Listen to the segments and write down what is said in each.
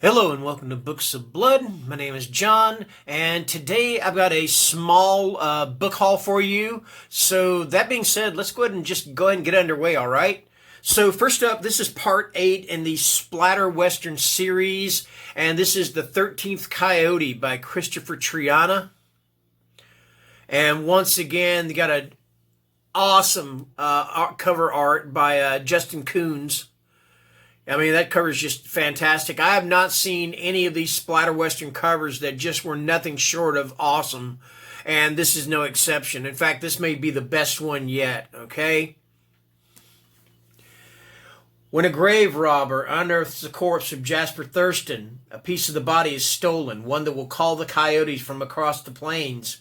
Hello and welcome to Books of Blood. My name is John, and today I've got a small book haul for you. So that being said, let's go ahead and get underway, all right? So first up, this is part 8 in the Splatter Western series, and this is The 13th Coyote by Christopher Triana. And once again, you got an awesome cover art by Justin Coons. I mean, that cover is just fantastic. I have not seen any of these splatter western covers that just were nothing short of awesome, and this is no exception. In fact, this may be the best one yet, okay? When a grave robber unearths the corpse of Jasper Thurston, a piece of the body is stolen, one that will call the coyotes from across the plains.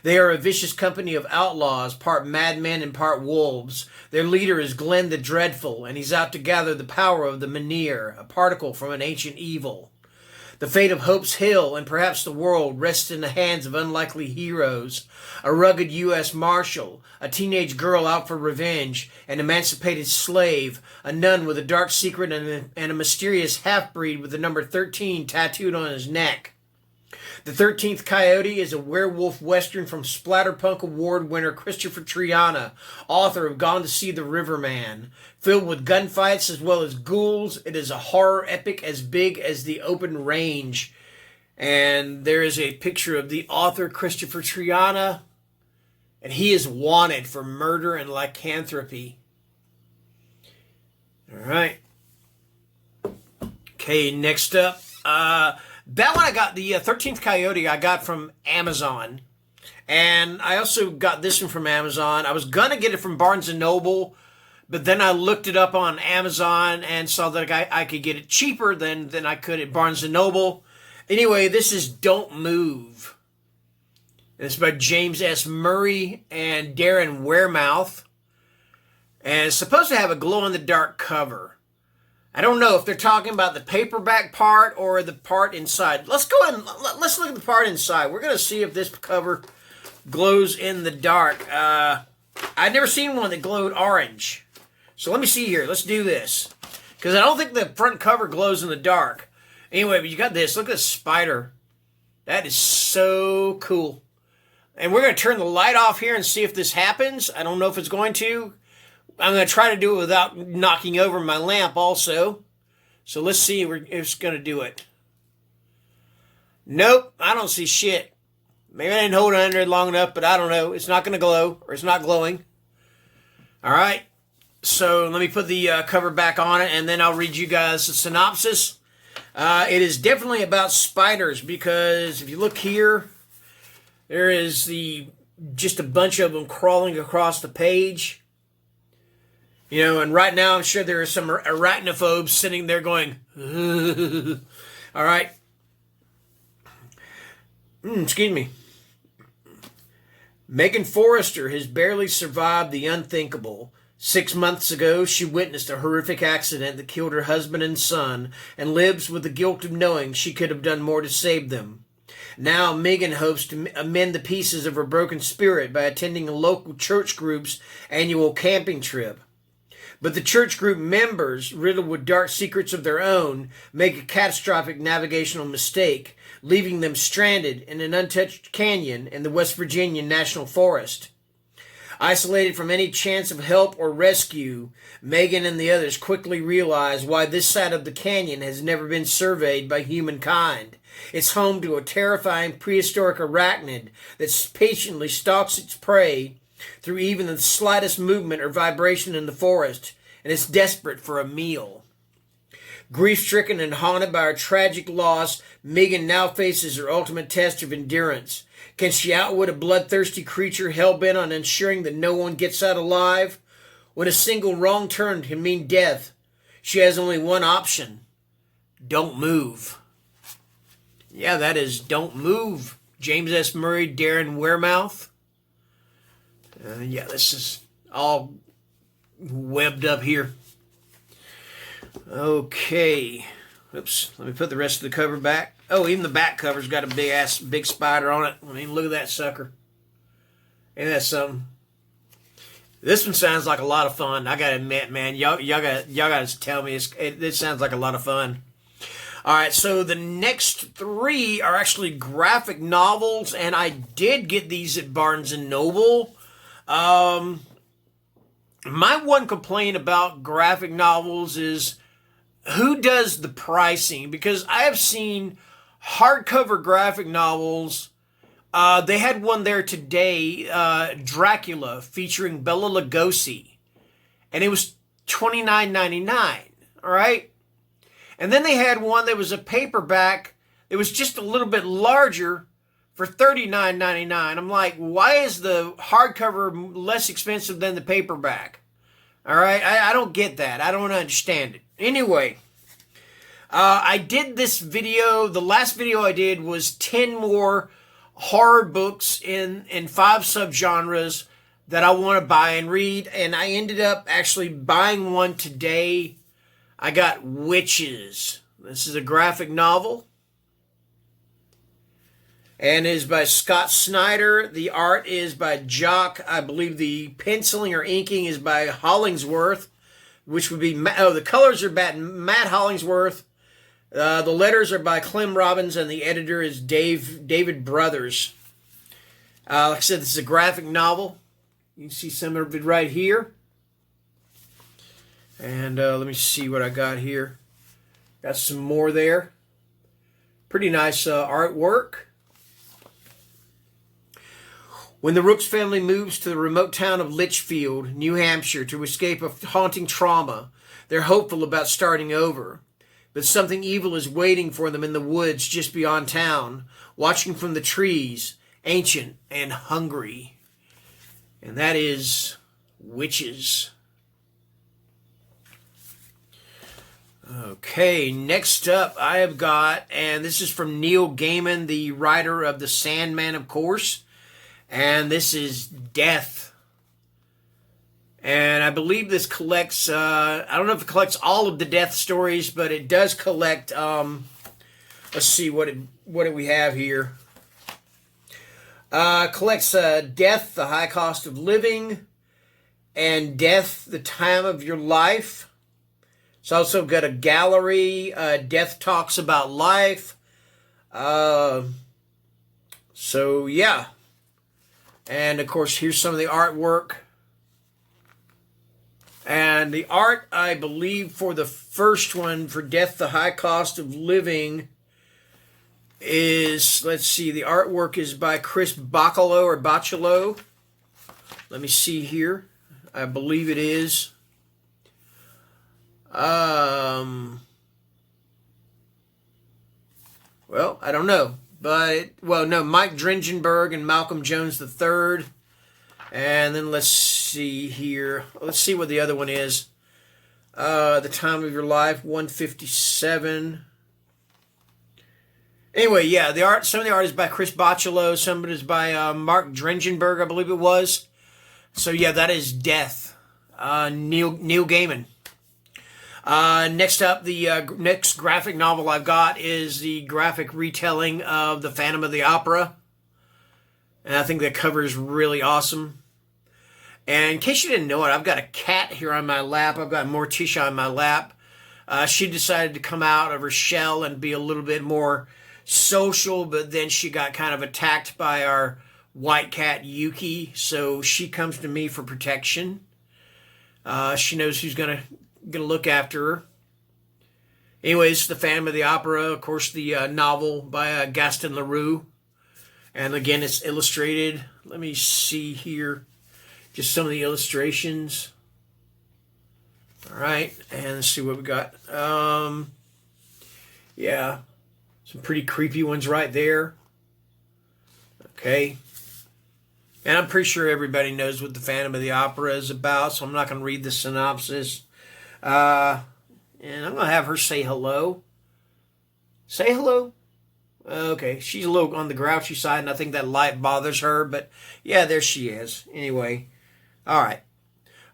They are a vicious company of outlaws, part madmen and part wolves. Their leader is Glenn the Dreadful, and he's out to gather the power of the Menhir, a particle from an ancient evil. The fate of Hope's Hill and perhaps the world rests in the hands of unlikely heroes. A rugged U.S. Marshal, a teenage girl out for revenge, an emancipated slave, a nun with a dark secret, and a mysterious half-breed with the number 13 tattooed on his neck. The 13th Coyote is a werewolf western from Splatterpunk Award winner Christopher Triana, author of Gone to See the Riverman. Filled with gunfights as well as ghouls, it is a horror epic as big as the open range. And there is a picture of the author, Christopher Triana, and he is wanted for murder and lycanthropy. All right. Okay, next up. That one I got, the 13th Coyote, I got from Amazon. And I also got this one from Amazon. I was going to get it from Barnes & Noble, but then I looked it up on Amazon and saw that I could get it cheaper than I could at Barnes & Noble. Anyway, this is Don't Move. It's by James S. Murray and Darren Wearmouth. And it's supposed to have a glow-in-the-dark cover. I don't know if they're talking about the paperback part or the part inside. Let's go ahead and let's look at the part inside. We're going to see if this cover glows in the dark. I'd never seen one that glowed orange. So let me see here. Let's do this. Because I don't think the front cover glows in the dark. Anyway, but you got this. Look at this spider. That is so cool. And we're going to turn the light off here and see if this happens. I don't know if it's going to. I'm going to try to do it without knocking over my lamp also. So let's see if it's going to do it. Nope, I don't see shit. Maybe I didn't hold it under it long enough, but I don't know. It's not going to glow, or it's not glowing. All right, so let me put the cover back on it, and then I'll read you guys the synopsis. It is definitely about spiders, because if you look here, there is just a bunch of them crawling across the page. You know, and right now I'm sure there are some arachnophobes sitting there going, all right. Excuse me. Megan Forrester has barely survived the unthinkable. 6 months ago, she witnessed a horrific accident that killed her husband and son and lives with the guilt of knowing she could have done more to save them. Now, Megan hopes to amend the pieces of her broken spirit by attending a local church group's annual camping trip. But the church group members, riddled with dark secrets of their own, make a catastrophic navigational mistake, leaving them stranded in an untouched canyon in the West Virginia National Forest. Isolated from any chance of help or rescue, Megan and the others quickly realize why this side of the canyon has never been surveyed by humankind. It's home to a terrifying prehistoric arachnid that patiently stalks its prey through even the slightest movement or vibration in the forest, and is desperate for a meal. Grief-stricken and haunted by her tragic loss, Megan now faces her ultimate test of endurance. Can she outwit a bloodthirsty creature hell-bent on ensuring that no one gets out alive? When a single wrong turn can mean death, she has only one option. Don't move. Yeah, that is Don't Move. James S. Murray, Darren Wearmouth. Yeah, this is all webbed up here. Okay. Oops. Let me put the rest of the cover back. Oh, even the back cover's got a big spider on it. I mean, look at that sucker. Ain't that something? This one sounds like a lot of fun. I gotta admit, man, y'all gotta tell me this sounds like a lot of fun. All right, so the next three are actually graphic novels, and I did get these at Barnes and Noble. Um, my one complaint about graphic novels is who does the pricing? Because I have seen hardcover graphic novels. They had one there today, Dracula, featuring Bela Lugosi, and it was $29.99. All right, and then they had one that was a paperback. It was just a little bit larger for $39.99. I'm like, why is the hardcover less expensive than the paperback? All right, I don't get that. I don't understand it. Anyway, I did this video. The last video I did was 10 more horror books in 5 subgenres that I want to buy and read, and I ended up actually buying one today. I got Witches. This is a graphic novel, and it is by Scott Snyder. The art is by Jock. I believe the penciling or inking is by Hollingsworth, which would be, the colors are by Matt Hollingsworth. The letters are by Clem Robbins, and the editor is David Brothers. Like I said, this is a graphic novel. You can see some of it right here. And let me see what I got here. Got some more there. Pretty nice artwork. When the Rooks family moves to the remote town of Litchfield, New Hampshire, to escape a haunting trauma, they're hopeful about starting over. But something evil is waiting for them in the woods just beyond town, watching from the trees, ancient and hungry. And that is Witches. Okay, next up I have got, and this is from Neil Gaiman, the writer of The Sandman, of course. And this is Death. And I believe this collects, I don't know if it collects all of the Death stories, but it does collect, let's see, what do we have here? Collects Death, The High Cost of Living, and Death, The Time of Your Life. It's also got a gallery, Death Talks About Life. So, yeah. And, of course, here's some of the artwork. And the art, I believe, for the first one, for Death, The High Cost of Living, is, let's see, the artwork is by Chris Bacalo or Bacalo. Let me see here. I believe it is. Well, I don't know. But, no, Mike Dringenberg and Malcolm Jones III. And then let's see here. Let's see what the other one is. The Time of Your Life, 157. Anyway, yeah, some of the art is by Chris Bacalo. Some of it is by Mark Dringenberg, I believe it was. So, yeah, that is Death. Neil Gaiman. Next up, the next graphic novel I've got is the graphic retelling of The Phantom of the Opera. And I think that cover is really awesome. And in case you didn't know it, I've got a cat here on my lap. I've got Morticia on my lap. She decided to come out of her shell and be a little bit more social, but then she got kind of attacked by our white cat, Yuki. So she comes to me for protection. She knows who's going to look after her. Anyways, The Phantom of the Opera, of course, the novel by Gaston Leroux. And again, it's illustrated. Let me see here. Just some of the illustrations. All right, and let's see what we got. Yeah, some pretty creepy ones right there. Okay. And I'm pretty sure everybody knows what The Phantom of the Opera is about, so I'm not going to read the synopsis. And I'm going to have her say hello. Say hello. Okay, she's a little on the grouchy side, and I think that light bothers her, but yeah, there she is. Anyway, all right.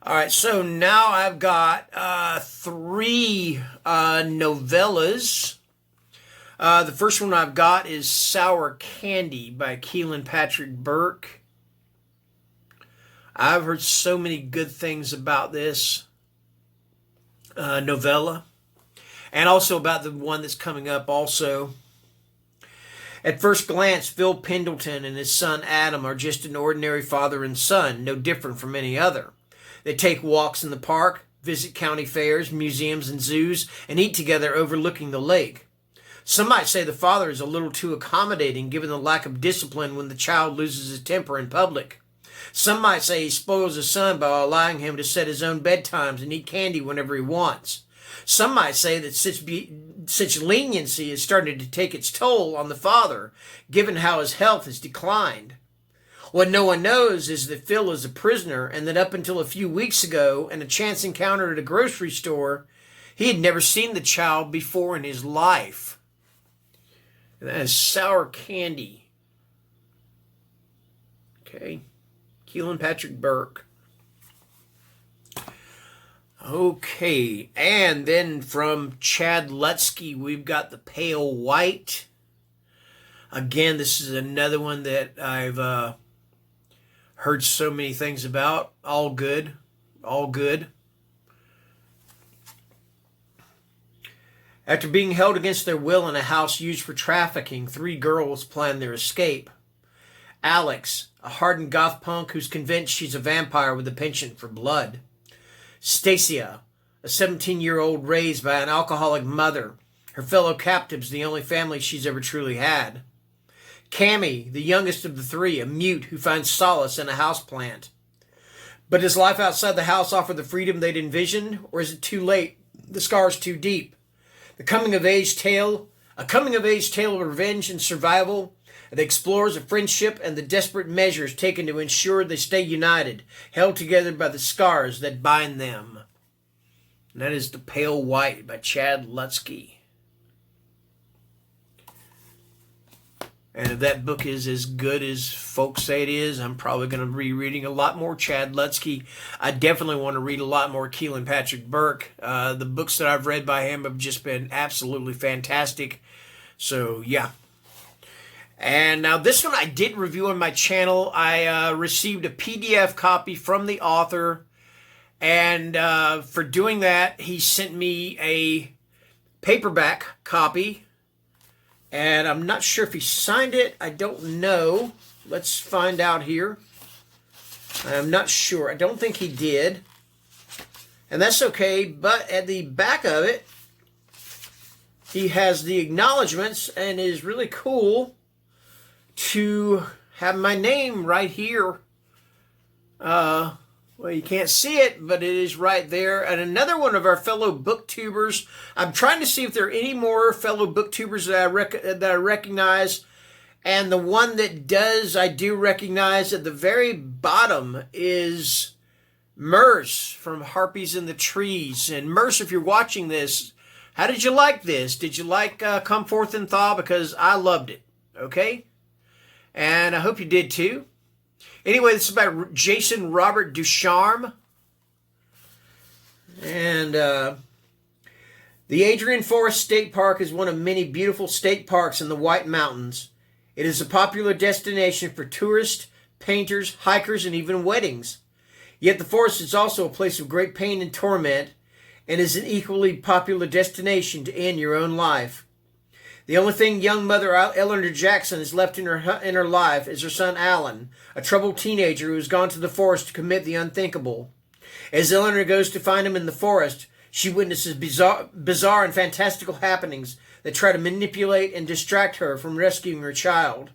All right, so now I've got 3 novellas. The first one I've got is Sour Candy by Keelan Patrick Burke. I've heard so many good things about this novella. And also about the one that's coming up also. At first glance, Phil Pendleton and his son Adam are just an ordinary father and son, no different from any other. They take walks in the park, visit county fairs, museums, and zoos, and eat together overlooking the lake. Some might say the father is a little too accommodating given the lack of discipline when the child loses his temper in public. Some might say he spoils his son by allowing him to set his own bedtimes and eat candy whenever he wants. Some might say that such leniency is starting to take its toll on the father, given how his health has declined. What no one knows is that Phil is a prisoner and that up until a few weeks ago and a chance encounter at a grocery store, he had never seen the child before in his life. And that is sour candy. Okay. Keelan Patrick Burke. Okay, and then from Chad Lutsky, we've got The Pale White. Again, this is another one that I've heard so many things about. All good. All good. After being held against their will in a house used for trafficking, 3 girls plan their escape. Alex, a hardened goth punk who's convinced she's a vampire with a penchant for blood. Stacia, a 17-year-old raised by an alcoholic mother. Her fellow captives the only family she's ever truly had. Cammy, the youngest of the 3, a mute who finds solace in a houseplant. But does life outside the house offer the freedom they'd envisioned, or is it too late? The scars too deep? A coming-of-age tale of revenge and survival that explores a friendship and the desperate measures taken to ensure they stay united, held together by the scars that bind them. And that is The Pale White by Chad Lutsky. And if that book is as good as folks say it is, I'm probably going to be reading a lot more Chad Lutsky. I definitely want to read a lot more Keelan Patrick Burke. The books that I've read by him have just been absolutely fantastic. So, yeah. And now this one I did review on my channel. I received a PDF copy from the author. And for doing that, he sent me a paperback copy. And I'm not sure if he signed it. I don't know. Let's find out here. I'm not sure. I don't think he did. And that's okay. But at the back of it, he has the acknowledgments and is really cool to have my name right here. Well, you can't see it, but it is right there. And another one of our fellow booktubers. I'm trying to see if there are any more fellow booktubers that I recognize. And the one that I do recognize at the very bottom is Merce from Harpies in the Trees. And Merce, if you're watching this, how did you like this? Did you like Come Forth and Thaw? Because I loved it. Okay? And I hope you did too. Anyway, this is about Jason Robert Ducharme. And the Adrian Forest State Park is one of many beautiful state parks in the White Mountains. It is a popular destination for tourists, painters, hikers, and even weddings. Yet the forest is also a place of great pain and torment, and is an equally popular destination to end your own life. The only thing young mother Eleanor Jackson has left in her life is her son Alan, a troubled teenager who has gone to the forest to commit the unthinkable. As Eleanor goes to find him in the forest, she witnesses bizarre and fantastical happenings that try to manipulate and distract her from rescuing her child.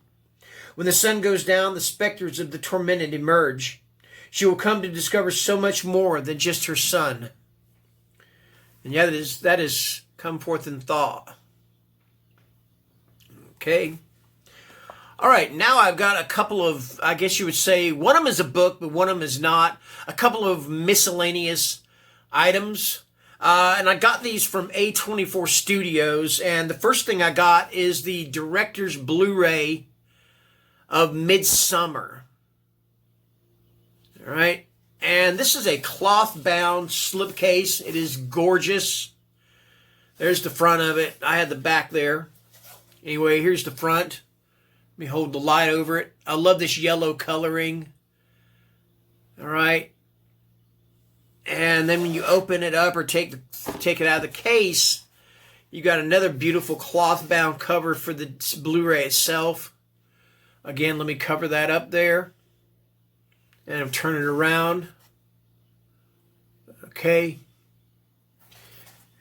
When the sun goes down, the specters of the tormented emerge. She will come to discover so much more than just her son. And yeah, that is Come Forth and Thaw. Okay. All right, now I've got a couple of, I guess you would say, one of them is a book, but one of them is not. A couple of miscellaneous items. And I got these from A24 Studios. And the first thing I got is the director's Blu-ray of Midsummer. All right. And this is a cloth-bound slipcase. It is gorgeous. There's the front of it. I had the back there. Anyway, here's the front. Let me hold the light over it. I love this yellow coloring. All right. And then when you open it up or take it out of the case, You got another beautiful cloth-bound cover for the Blu-ray itself. Again, let me cover that up there. And I'll turn it around. Okay.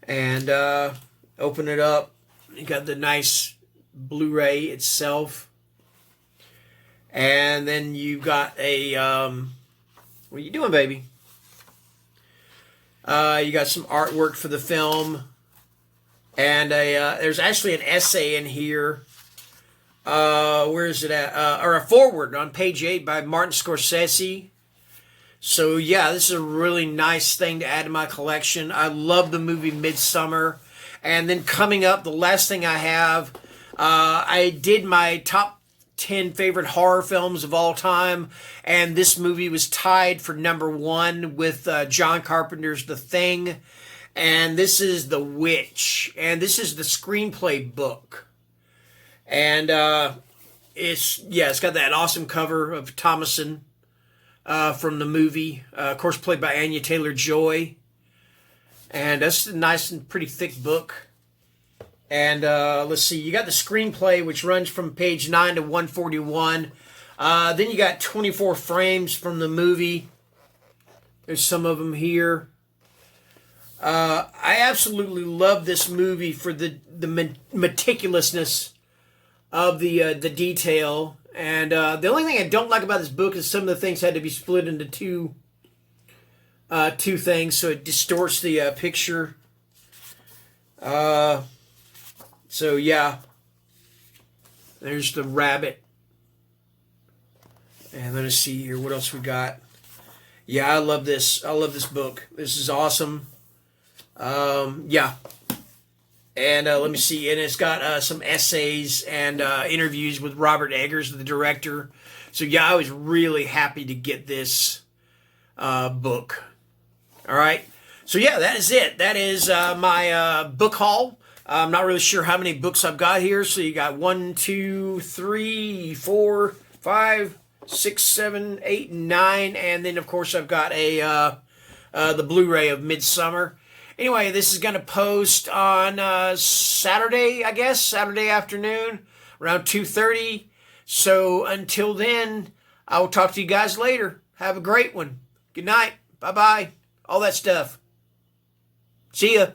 And open it up. You got the nice Blu-ray itself. And then you've got a... what are you doing, baby? You got some artwork for the film. And there's actually an essay in here. Where is it at? Or a foreword on page 8 by Martin Scorsese. So yeah, this is a really nice thing to add to my collection. I love the movie Midsummer. And then coming up, the last thing I have, I did my top 10 favorite horror films of all time. And this movie was tied for #1 with John Carpenter's The Thing. And this is The Witch. And this is the Screenplay Book. And it's got that awesome cover of Thomason from the movie, of course played by Anya Taylor-Joy. And that's a nice and pretty thick book. And let's see, you got the screenplay, which runs from page 9 to 141. Then you got 24 frames from the movie. There's some of them here. I absolutely love this movie for the meticulousness of the detail. And the only thing I don't like about this book is some of the things had to be split into two things, so it distorts the picture. So yeah, there's the rabbit. And let us see here, what else we got? Yeah, I love this. I love this book. This is awesome. Yeah. And let me see. And it's got some essays and interviews with Robert Eggers, the director. So yeah, I was really happy to get this book. All right. So yeah, that is it. That is my book haul. I'm not really sure how many books I've got here. So you got 1, 2, 3, 4, 5, 6, 7, 8, 9. And then, of course, I've got the Blu-ray of Midsummer. Anyway, this is going to post on Saturday, I guess, Saturday afternoon, around 2:30. So until then, I will talk to you guys later. Have a great one. Good night. Bye-bye. All that stuff. See ya.